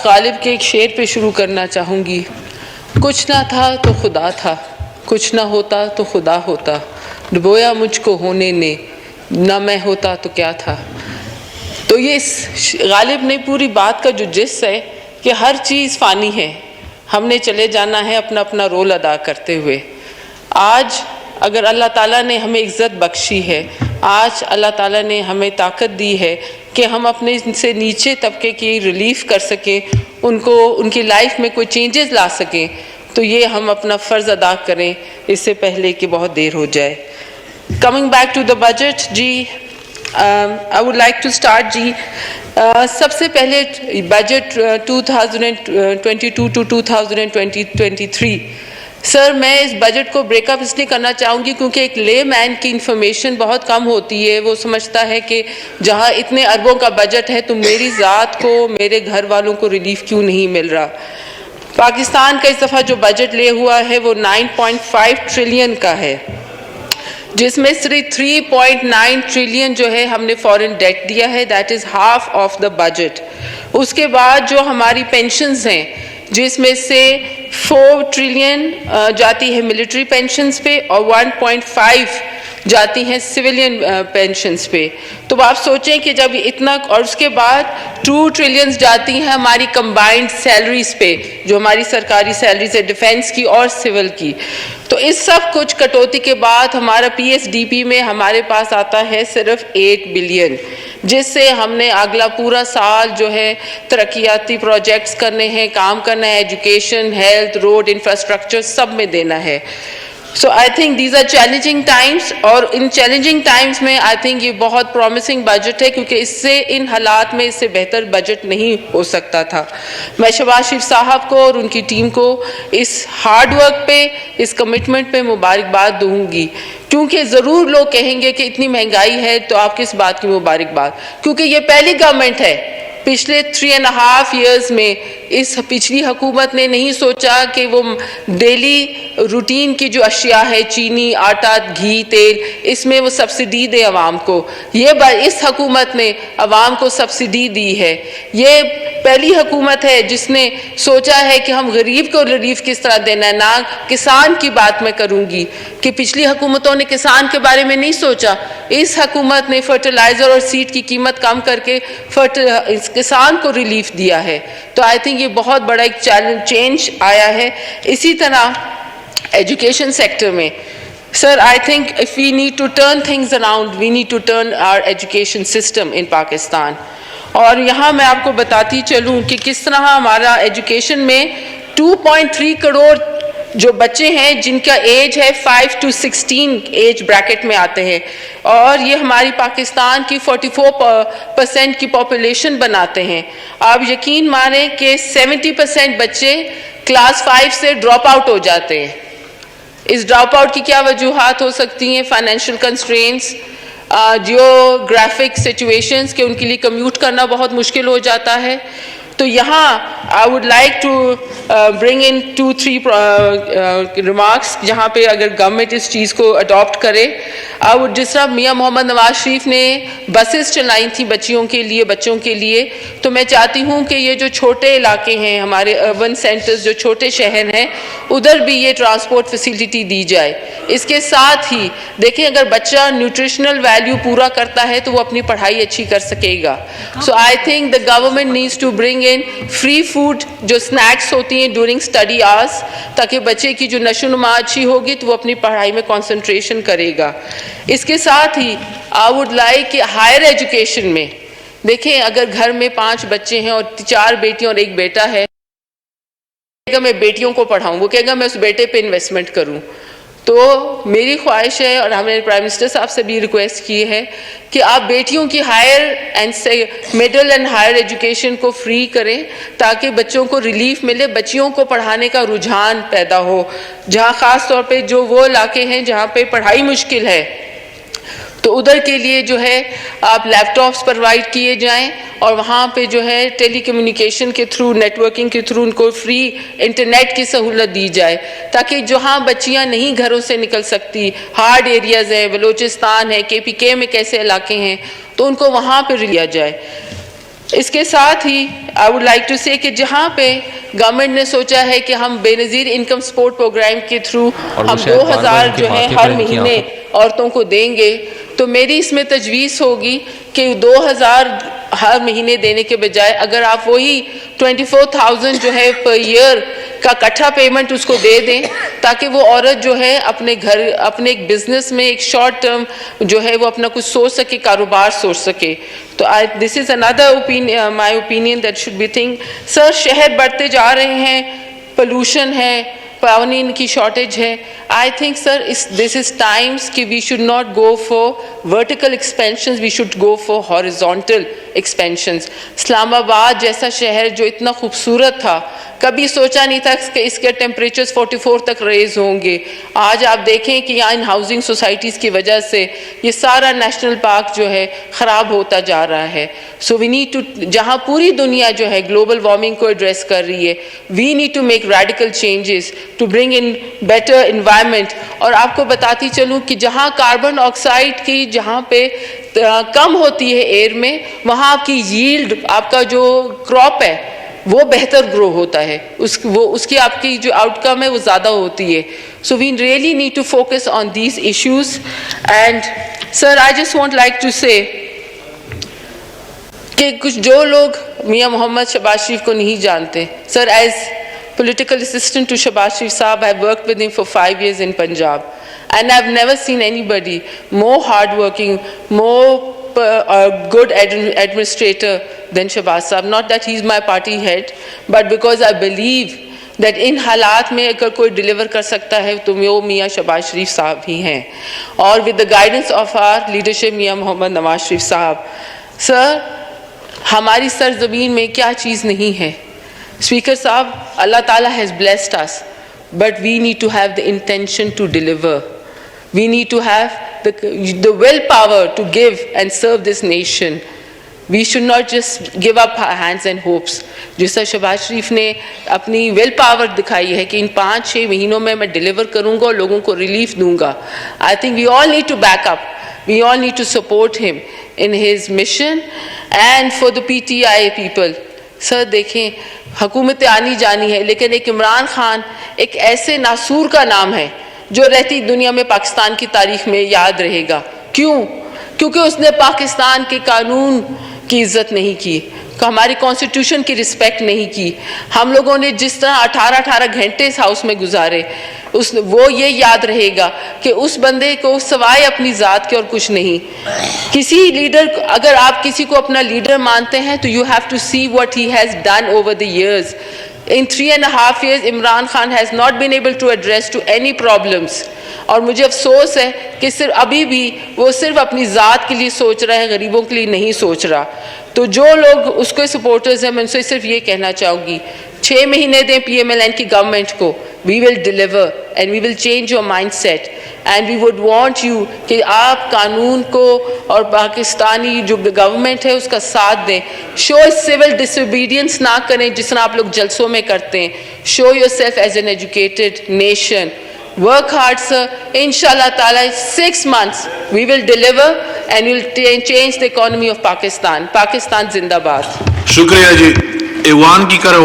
غالب کے ایک شعر پہ شروع کرنا چاہوں گی. کچھ نہ تھا تو خدا تھا، کچھ نہ ہوتا تو خدا ہوتا، ڈبویا مجھ کو ہونے نے، نہ میں ہوتا تو کیا تھا. تو یہ غالب نے پوری بات کا جو جس ہے کہ ہر چیز فانی ہے، ہم نے چلے جانا ہے اپنا اپنا رول ادا کرتے ہوئے. آج اگر اللہ تعالیٰ نے ہمیں عزت بخشی ہے، آج اللہ تعالیٰ نے ہمیں طاقت دی ہے کہ ہم اپنے سے نیچے طبقے کی ریلیف کر سکیں، ان کی لائف میں کوئی چینجز لا سکیں، تو یہ ہم اپنا فرض ادا کریں اس سے پہلے کہ بہت دیر ہو جائے. Coming back to the budget جی، I would like to start جی. سب سے پہلے بجٹ 2022 ٹو 2023. سر میں اس بجٹ کو بریک اپ اس لیے کرنا چاہوں گی کیونکہ ایک لے مین کی انفارمیشن بہت کم ہوتی ہے. وہ سمجھتا ہے کہ جہاں اتنے اربوں کا بجٹ ہے تو میری ذات کو، میرے گھر والوں کو ریلیف کیوں نہیں مل رہا. پاکستان کا اس دفعہ جو بجٹ لے ہوا ہے وہ 9.5 ٹریلین کا ہے، جس میں صرف 3.9 ٹریلین جو ہے ہم نے فورن ڈیٹ دیا ہے، that is half of the budget. اس کے بعد جو ہماری پینشنز ہیں جس میں سے 4 ٹریلین جاتی ہے ملٹری پینشنز پہ اور 1.5 جاتی ہیں سویلین پینشنز پہ. تو آپ سوچیں کہ جب اتنا، اور اس کے بعد 2 ٹریلینز جاتی ہیں ہماری کمبائنڈ سیلریز پہ، جو ہماری سرکاری سیلریز ہے ڈیفینس کی اور سول کی. تو اس سب کچھ کٹوتی کے بعد ہمارا پی ایس ڈی پی میں ہمارے پاس آتا ہے صرف 8 بلین، جس سے ہم نے اگلا پورا سال جو ہے ترقیاتی پروجیکٹس کرنے ہیں، کام کرنا ہے، ایجوکیشن، ہیلتھ، روڈ، انفراسٹرکچر سب میں دینا ہے. So I think these are challenging times, اور ان چیلنجنگ ٹائمس میں آئی تھنک یہ بہت پرومسنگ بجٹ ہے کیونکہ اس سے، ان حالات میں اس سے بہتر بجٹ نہیں ہو سکتا تھا. میں شہباز شریف صاحب کو اور ان کی ٹیم کو اس ہارڈ ورک پہ، اس کمٹمنٹ پہ مبارکباد دوں گی. کیونکہ ضرور لوگ کہیں گے کہ اتنی مہنگائی ہے تو آپ کس بات کی مبارکباد، کیونکہ یہ پہلی گورنمنٹ ہے پچھلے 3.5 ایئرز میں. اس پچھلی حکومت نے نہیں سوچا کہ وہ ڈیلی روٹین کی جو اشیاء ہے، چینی، آٹا، گھی، تیل، اس میں وہ سبسڈی دے عوام کو. اس حکومت نے عوام کو سبسڈی دی ہے. یہ پہلی حکومت ہے جس نے سوچا ہے کہ ہم غریب کو ریلیف کس طرح دینا ہے. نہ کسان کی بات میں کروں گی کہ پچھلی حکومتوں نے کسان کے بارے میں نہیں سوچا. اس حکومت نے فرٹیلائزر اور سیڈ کی قیمت کم کر کے کسان کو ریلیف دیا ہے. تو آئی تھنک یہ بہت بڑا ایک چینج آیا ہے. اسی طرح ایجوکیشن سیکٹر میں sir I think if we need to turn things around, we need to turn our education system in Pakistan. اور یہاں میں آپ کو بتاتی چلوں کہ کس طرح ہمارا ایجوکیشن میں 2.3 کروڑ جو بچے ہیں جن کا ایج ہے 5 to 16 ایج بریکٹ میں آتے ہیں، اور یہ ہماری پاکستان کی 44% کی پاپولیشن بناتے ہیں. آپ یقین مانیں کہ 70% بچے کلاس 5 سے ڈراپ آؤٹ ہو جاتے ہیں. اس ڈراپ آؤٹ کی کیا وجوہات ہو سکتی ہیں؟ فائنینشیل کنسٹرینٹس، جیوگرافک سچویشنز کہ ان کے لیے کمیوٹ کرنا بہت مشکل ہو جاتا ہے. تو یہاں I would like to bring in 2-3 remarks جہاں پہ اگر گورنمنٹ اس چیز کو اڈاپٹ کرے. جس طرح میاں محمد نواز شریف نے بسز چلائی تھیں بچوں کے لیے، تو میں چاہتی ہوں کہ یہ جو چھوٹے علاقے ہیں، ہمارے اربن سینٹرز جو چھوٹے شہر ہیں، ادھر بھی یہ ٹرانسپورٹ فیسیلٹی دی جائے. اس کے ساتھ ہی دیکھیں اگر بچہ نیوٹریشنل ویلیو پورا کرتا ہے تو وہ اپنی پڑھائی اچھی کر سکے گا. So I think the government needs to bring in free food جو اسنیکس ہوتی ہیں ڈورنگ اسٹڈی آورس، تاکہ بچے کی جو نشو و نما اچھی ہوگی تو وہ اپنی پڑھائی میں کنسنٹریشن کرے گا. اس کے ساتھ ہی آئی ووڈ لائک کہ ہائر ایجوکیشن میں دیکھیں اگر گھر میں 5 بچے ہیں اور 4 بیٹیاں اور 1 بیٹا ہے، کہے گا میں بیٹیوں کو پڑھاؤں، وہ کہے گا میں اس بیٹے پہ انویسٹمنٹ کروں. تو میری خواہش ہے اور ہم نے پرائم منسٹر صاحب سے بھی ریکویسٹ کی ہے کہ آپ بیٹیوں کی higher and middle and higher education کو فری کریں تاکہ بچوں کو ریلیف ملے، بچیوں کو پڑھانے کا رجحان پیدا ہو. جہاں خاص طور پہ جو وہ علاقے ہیں جہاں پہ پڑھائی مشکل ہے تو ادھر کے لیے جو ہے آپ لیپ ٹاپس پرووائڈ کیے جائیں اور وہاں پہ جو ہے ٹیلی کمیونیکیشن کے تھرو، نیٹ ورکنگ کے تھرو ان کو فری انٹرنیٹ کی سہولت دی جائے تاکہ جہاں بچیاں نہیں گھروں سے نکل سکتی، ہارڈ ایریاز ہیں، بلوچستان ہے، KPK میں کیسے علاقے ہیں، تو ان کو وہاں پہ لیا جائے. اس کے ساتھ ہی آئی ووڈ لائک ٹو سے کہ جہاں پہ گورنمنٹ نے سوچا ہے کہ ہم بے نظیر انکم سپورٹ پروگرام کے تھرو ہم 2000 جو ہے ہر مہینے عورتوں کو دیں گے، تو میری اس میں تجویز ہوگی کہ 2000 ہر مہینے دینے کے بجائے اگر آپ وہی 24,000 جو ہے پر ایئر کا کٹھا پیمنٹ اس کو دے دیں، تاکہ وہ عورت جو ہے اپنے گھر اپنے ایک بزنس میں ایک شارٹ ٹرم جو ہے وہ اپنا کچھ سوچ سکے، کاروبار سوچ سکے. تو دس از اندر my opinion that should be think. Sir شہر بڑھتے جا رہے ہیں، پولوشن ہے، قوانین کی شارٹیج ہے. I think sir this is times کہ we should not go for vertical expansions, we should go for horizontal expansions. Islamabad جیسا شہر جو اتنا خوبصورت تھا، کبھی سوچا نہیں تھا کہ اس کے ٹیمپریچرز 44 تک ریز ہوں گے. آج آپ دیکھیں کہ یہاں ان ہاؤسنگ سوسائٹیز کی وجہ سے یہ سارا نیشنل پارک جو ہے خراب ہوتا جا رہا ہے. سو وی نیڈ ٹو، جہاں پوری دنیا جو ہے گلوبل وارمنگ کو ایڈریس کر رہی ہے، we need to make radical changes to bring in better environment. اور آپ کو بتاتی چلوں کہ جہاں کاربن آکسائڈ کی جہاں پہ کم ہوتی ہے ایئر میں، وہاں آپ کی ییلڈ، آپ کا جو کراپ ہے وہ بہتر گرو ہوتا ہے، اس کی آپ کی جو آؤٹ کم ہے وہ زیادہ ہوتی ہے. So we really need to focus on these issues. And sir I just want like to say کہ کچھ جو لوگ میاں محمد شہباز شریف کو نہیں جانتے، سر as political assistant to Shahbaz Sharif Saab, I've worked with him for 5 years in Punjab, and I've never seen anybody more hardworking, more good administrator than Shahbaz Saab. Not that he's my party head, but because I believe that in حالات میں اگر کوئی deliver کر سکتا ہے تو وہ میاں شہباز شریف صاحب ہی ہیں، اور with the guidance of our leadership میاں محمد نواز شریف صاحب. سر ہماری سرزمین میں کیا چیز نہیں ہے؟ اسپیکر صاحب، اللہ تعالیٰ has blessed us, but we need to have the intention to deliver. We need to have the willpower to give and serve this nation. We should not just give up our hands and hopes. جس طرح شہباز شریف نے اپنی will power دکھائی ہے کہ ان 5-6 مہینوں میں میں ڈیلیور کروں گا اور لوگوں کو ریلیف دوں گا. I think we all need to back up. We all need to support him in his mission. And for the PTI people, سر دیکھیں حکومتیں آنی جانی ہے، لیکن ایک عمران خان ایک ایسے ناسور کا نام ہے جو رہتی دنیا میں پاکستان کی تاریخ میں یاد رہے گا. کیوں؟ کیونکہ اس نے پاکستان کے قانون کی عزت نہیں کی، ہماری کانسٹیٹیوشن کی رسپیکٹ نہیں کی. ہم لوگوں نے جس طرح 18 گھنٹے اس ہاؤس میں گزارے، وہ یہ یاد رہے گا کہ اس بندے کو سوائے اپنی ذات کے اور کچھ نہیں. کسی لیڈر، اگر آپ کسی کو اپنا لیڈر مانتے ہیں تو you have to see what he has done over the years. In 3.5 years Imran Khan has not been able to address to any problems. اور مجھے افسوس ہے کہ صرف ابھی بھی وہ صرف اپنی ذات کے لیے سوچ رہا ہے، غریبوں کے لیے نہیں سوچ رہا. تو جو لوگ اس کے سپورٹرز ہیں، میں ان سے صرف یہ کہنا چاہوں گی، 6 مہینے دیں PMLN کی گورنمنٹ کو. We will deliver and we will change your mindset. And we would want you کہ آپ قانون کو اور پاکستانی جو گورنمنٹ ہے اس کا ساتھ دیں. شو سول ڈسوبیڈینس نہ کریں جس طرح آپ لوگ جلسوں میں کرتے ہیں. Show your self as an educated nation. Work hard, sir. Inshallah ta'ala, 6 months we will deliver and we will change the economy of Pakistan. Pakistan Zindabad. شکریہ جی. ایوان کی